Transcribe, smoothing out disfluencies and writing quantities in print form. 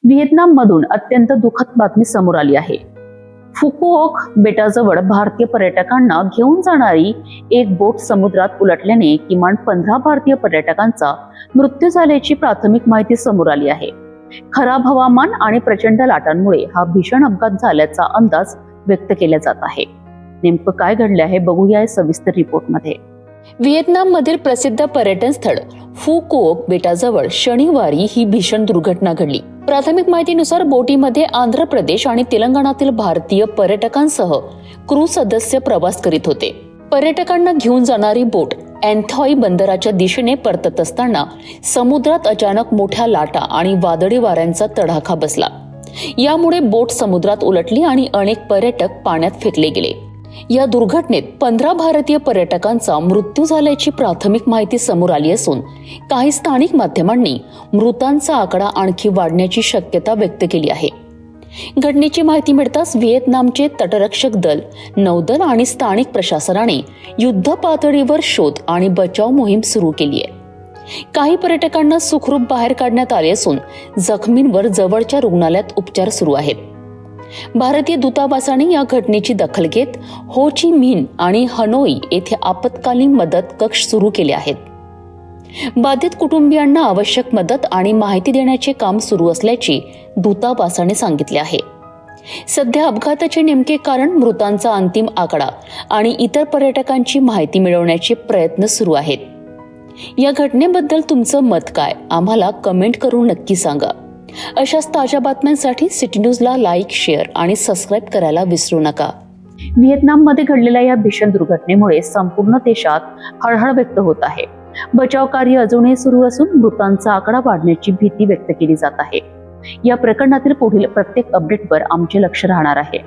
व्हिएतनाममधून अत्यंत दुःखद बातमी समोर आली आहे. फुकुओक बेटाजवळ भारतीय पर्यटकांना घेऊन जाणारी एक बोट समुद्रात उलटल्याने किमान 15 भारतीय पर्यटकांचा मृत्यू झाल्याची प्राथमिक माहिती समोर आली आहे. खराब हवामान आणि प्रचंड लाटांमुळे हा भीषण अपघात झाल्याचा अंदाज व्यक्त केला जात आहे. नेमकं काय घडले आहे बघूया या सविस्तर रिपोर्टमध्ये. व्हिएतनाममधील प्रसिद्ध पर्यटन स्थळ फू कोओक बेटाजवळ शनिवारी ही भीषण दुर्घटना घडली. प्राथमिक माहितीनुसार बोटीमध्ये आंध्र प्रदेश आणि तेलंगणातील भारतीय पर्यटकांसह क्रू सदस्य प्रवास करीत होते. पर्यटकांना घेऊन जाणारी बोट अँथॉई बंदराच्या दिशेने परतत असताना समुद्रात अचानक मोठ्या लाटा आणि वादळी वाऱ्यांचा तडाखा बसला. यामुळे बोट समुद्रात उलटली आणि अनेक पर्यटक पाण्यात फेकले गेले. या दुर्घटनेत 15 भारतीय पर्यटकांचा मृत्यू झाल्याची प्राथमिक माहिती समोर आली असून काही स्थानिक माध्यमांनी मृतांचा आकडा आणखी वाढण्याची शक्यता व्यक्त केली आहे. घटनेची माहिती मिळताच व्हिएतनामचे तटरक्षक दल, नौदल आणि स्थानिक प्रशासनाने युद्ध पातळीवर शोध आणि बचाव मोहीम सुरू केली आहे. काही पर्यटकांना सुखरूप बाहेर काढण्यात आले असून जखमींवर जवळच्या रुग्णालयात उपचार सुरू आहेत. भारतीय दूतावासाने या घटनेची दखल घेत हो ची मिन्ह आणि हनोई येथे आपत्कालीन मदत कक्ष सुरू केले आहेत. बाधित कुटुंबियांना आवश्यक मदत आणि माहिती देण्याचे काम सुरू असल्याचे दूतावासाने सांगितले आहे. सध्या अपघाताचे नेमके कारण, मृतांचा अंतिम आकडा आणि इतर पर्यटकांची माहिती मिळवण्याचे प्रयत्न सुरू आहेत. या घटनेबद्दल तुमचं मत काय, आम्हाला कमेंट करून नक्की सांगा. अशाच ताज्या बातम्यांसाठी सिटी न्यूजला लाईक, शेअर आणि सबस्क्राईब करायला विसरू नका. व्हिएतनाममध्ये घडलेल्या या भीषण दुर्घटनेमुळे संपूर्ण देशात हळहळ व्यक्त होत आहे. बचाव कार्य अजूनही सुरू असून मृतांचा आकडा वाढण्याची भीती व्यक्त केली जात आहे. या प्रकरणातील पुढील प्रत्येक अपडेटवर आमचे लक्ष राहणार आहे.